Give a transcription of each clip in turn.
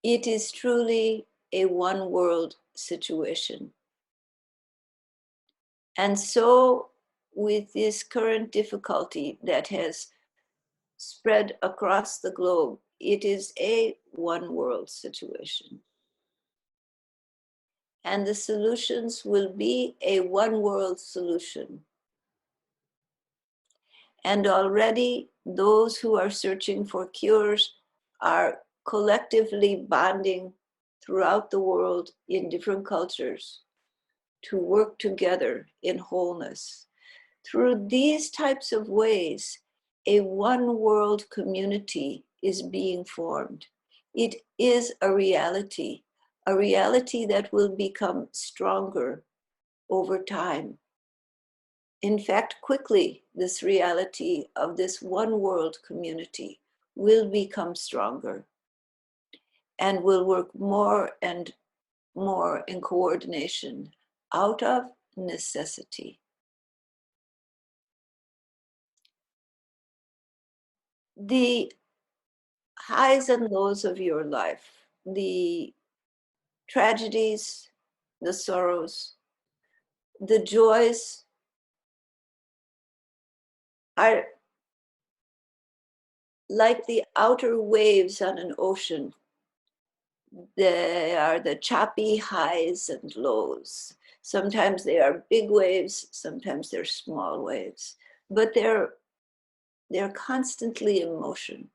It is truly a one world situation. And so, with this current difficulty that has spread across the globe, it is a one world situation. And the solutions will be a one world solution. And already those who are searching for cures are collectively bonding throughout the world in different cultures to work together in wholeness. Through these types of ways, a one world community is being formed. It is a reality that will become stronger over time. In fact, quickly, this reality of this one world community will become stronger and will work more and more in coordination out of necessity. The highs and lows of your life, the tragedies, the sorrows, the joys are like the outer waves on an ocean. They are the choppy highs and lows. Sometimes they are big waves, sometimes they're small waves, but they're constantly in motion.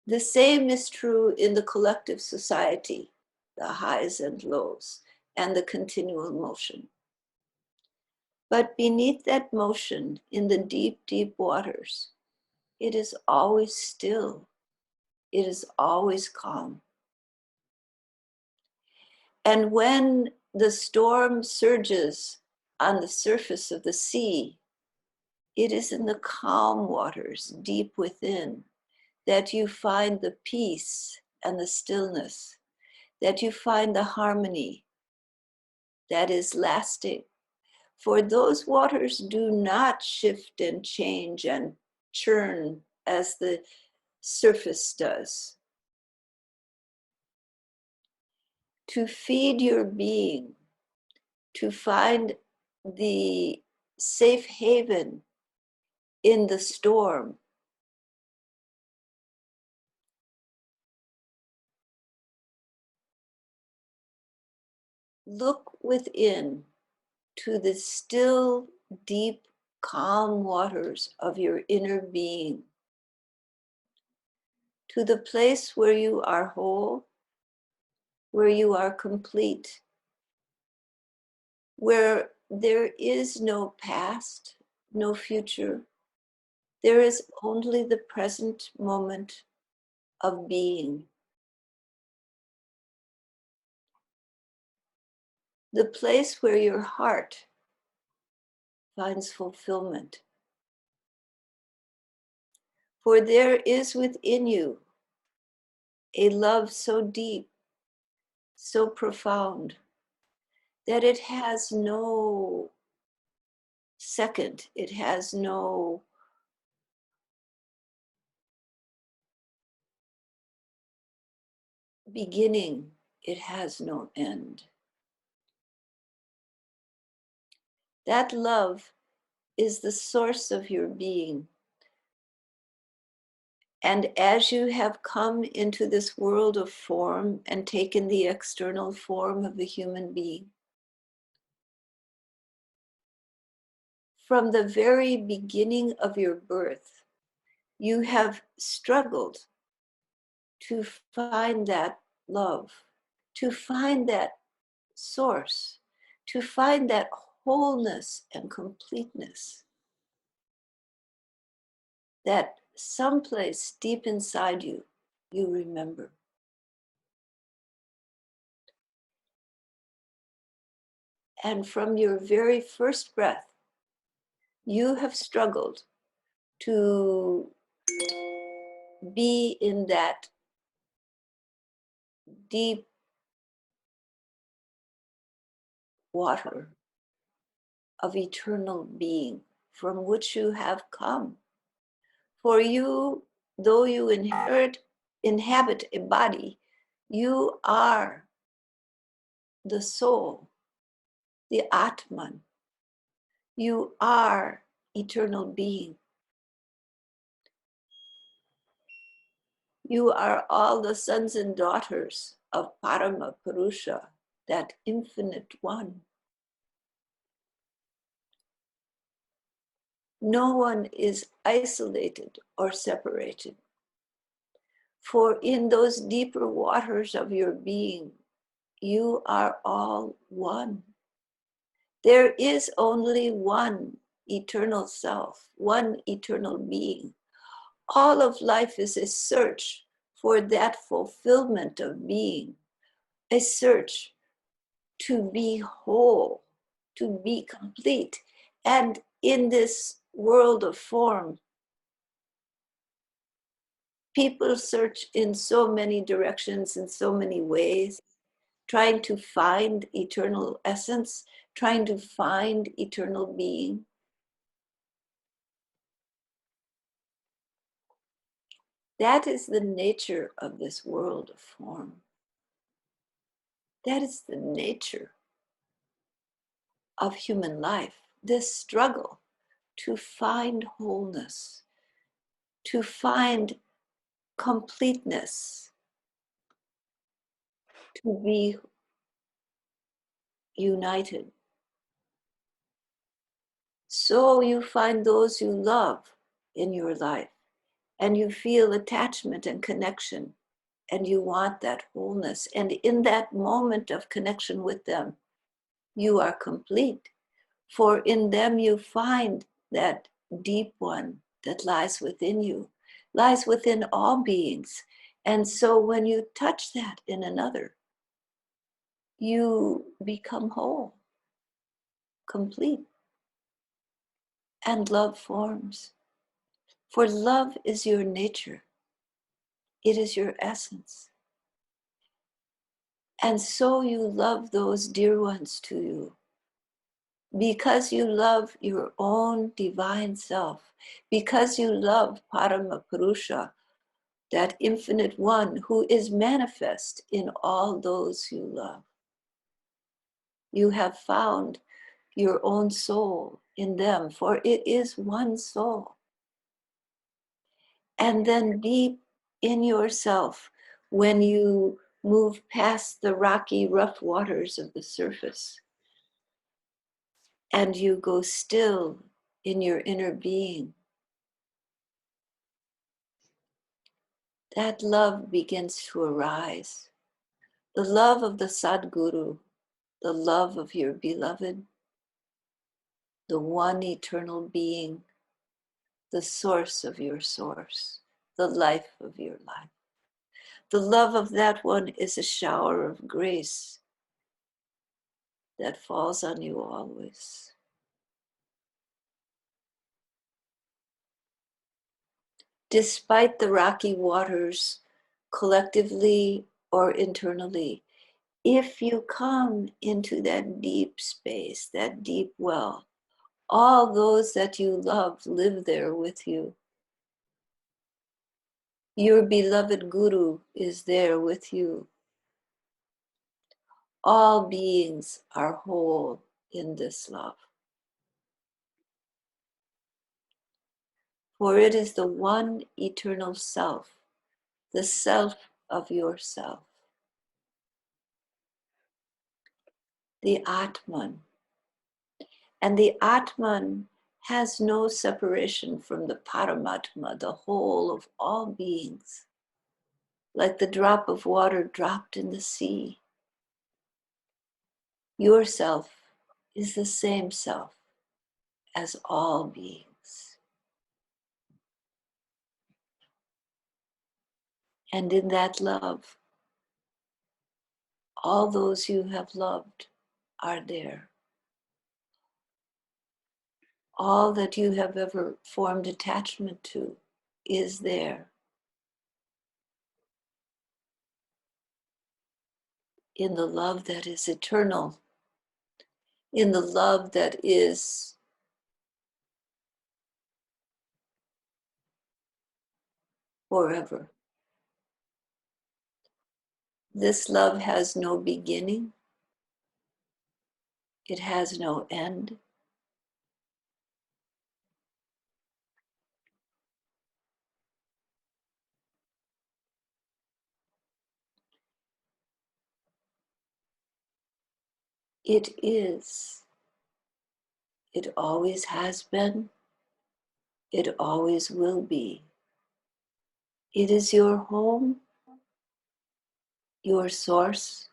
The same is true in the collective society, the highs and lows, and the continual motion. But beneath that motion, in the deep, deep waters, it is always still. It is always calm. And when the storm surges on the surface of the sea, it is in the calm waters deep within that you find the peace and the stillness, that you find the harmony that is lasting. For those waters do not shift and change and churn as the surface does. To feed your being, to find the safe haven in the storm, look within to the still, deep, calm waters of your inner being, to the place where you are whole, where you are complete, where there is no past, no future. There is only the present moment of being. The place where your heart finds fulfillment. For there is within you a love so deep, so profound, that it has no second, it has no beginning, it has no end. That love is the source of your being. And as you have come into this world of form and taken the external form of a human being, from the very beginning of your birth, you have struggled to find that love, to find that source, to find that wholeness and completeness that someplace deep inside you, you remember. And from your very first breath, you have struggled to be in that deep water of eternal being from which you have come. For you, though you inherit inhabit a body, you are the soul, the Atman. You are eternal being. You are all the sons and daughters of Parama Purusha, that infinite one. No one is isolated or separated. For in those deeper waters of your being, you are all one. There is only one eternal self, one eternal being. All of life is a search for that fulfillment of being, a search to be whole, to be complete. And in this world of form, people search in so many directions, in so many ways, trying to find eternal essence, trying to find eternal being. That is the nature of this world of form. That is the nature of human life, this struggle to find wholeness, to find completeness, to be united. So you find those you love in your life, and you feel attachment and connection, and you want that wholeness. And in that moment of connection with them, you are complete. For in them you find that deep one that lies within you, lies within all beings. And so when you touch that in another, you become whole, complete, and love forms. For love is your nature. It is your essence. And so you love those dear ones to you because you love your own divine self, because you love Parama Purusha, that infinite one who is manifest in all those you love. You have found your own soul in them, for it is one soul. And then deep in yourself, when you move past the rocky, rough waters of the surface, and you go still in your inner being, that love begins to arise. The love of the Sadguru, the love of your beloved, the one eternal being, the source of your source, the life of your life. The love of that one is a shower of grace that falls on you always. Despite the rocky waters, collectively or internally, if you come into that deep space, that deep well, all those that you love live there with you. Your beloved Guru is there with you. All beings are whole in this love. For it is the one eternal self, the self of yourself, the Atman. And the Atman has no separation from the Paramatma, the whole of all beings, like the drop of water dropped in the sea. Yourself is the same self as all beings. And in that love, all those you have loved are there. All that you have ever formed attachment to is there. In the love that is eternal, in the love that is forever. This love has no beginning. It has no end. It is. It always has been. It always will be. It is your home, your source,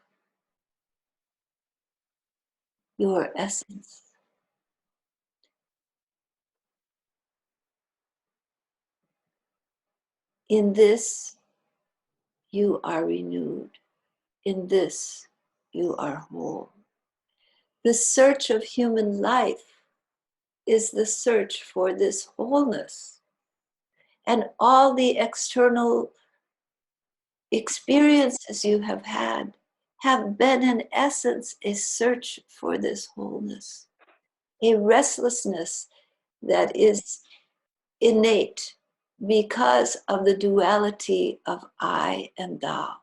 your essence. In this, you are renewed. In this, you are whole. The search of human life is the search for this wholeness. And all the external experiences you have been, in essence, a search for this wholeness, a restlessness that is innate because of the duality of I and thou,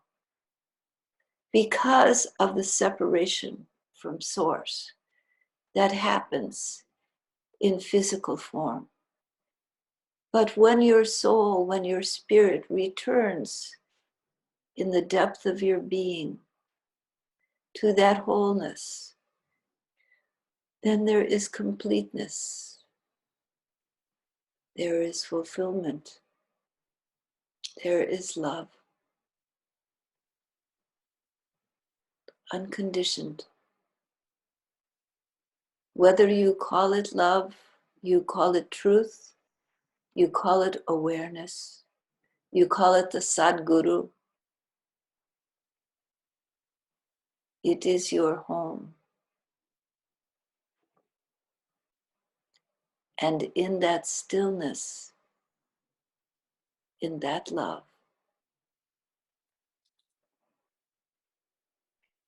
because of the separation from source that happens in physical form. But when your soul, when your spirit returns in the depth of your being to that wholeness, then there is completeness, there is fulfillment, there is love, unconditioned. Whether you call it love, you call it truth, you call it awareness, you call it the Sadguru, it is your home. And in that stillness, in that love,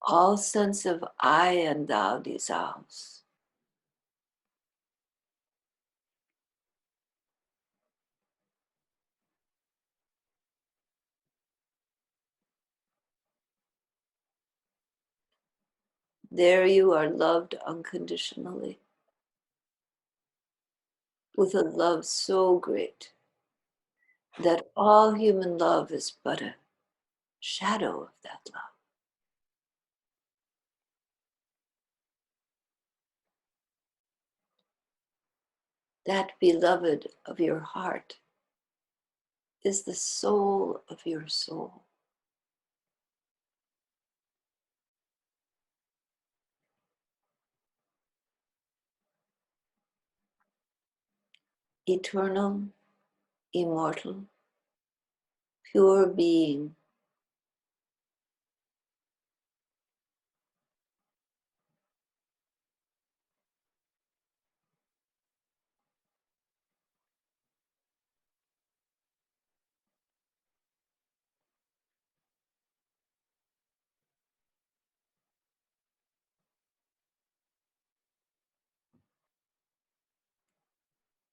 all sense of I and thou dissolves. There you are loved unconditionally, with a love so great that all human love is but a shadow of that love. That beloved of your heart is the soul of your soul. Eternal, immortal, pure being.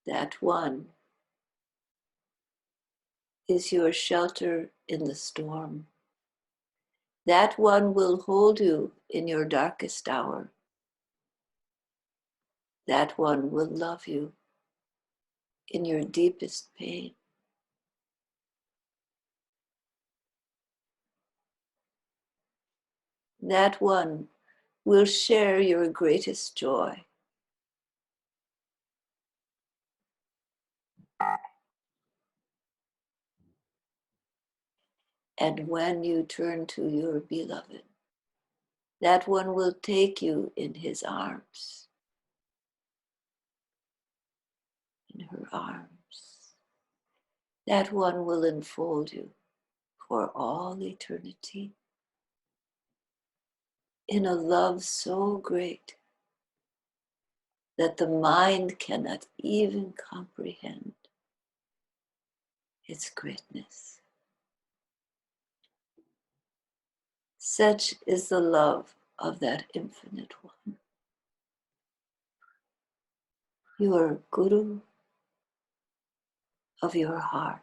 That one is your shelter in the storm. That one will hold you in your darkest hour. That one will love you in your deepest pain. That one will share your greatest joy. And when you turn to your beloved, that one will take you in his arms, in her arms. That one will enfold you for all eternity in a love so great that the mind cannot even comprehend its greatness. Such is the love of that infinite one. Your Guru of your heart.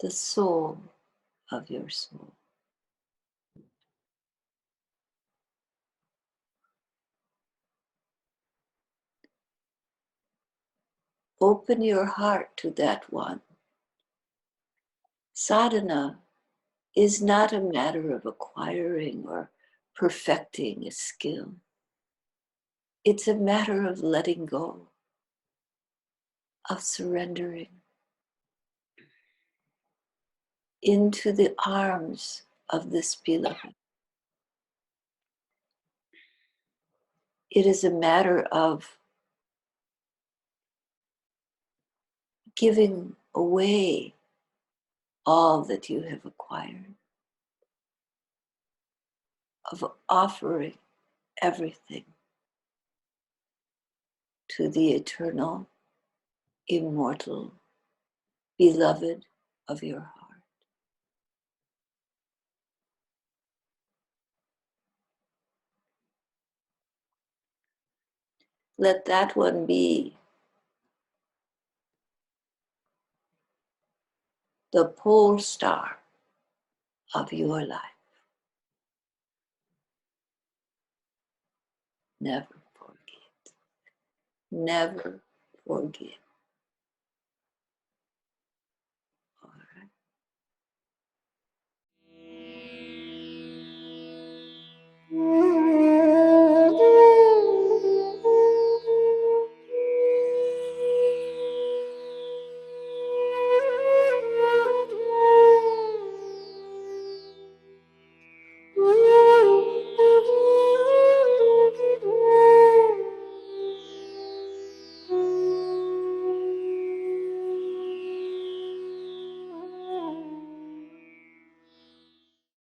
the soul of your soul. Open your heart to that one. Sadhana is not a matter of acquiring or perfecting a skill. It's a matter of letting go, of surrendering into the arms of this beloved. It is a matter of giving away all that you have acquired, of offering everything to the eternal, immortal beloved of your heart. Let that one be the pole star of your life. Never forget. Never forget.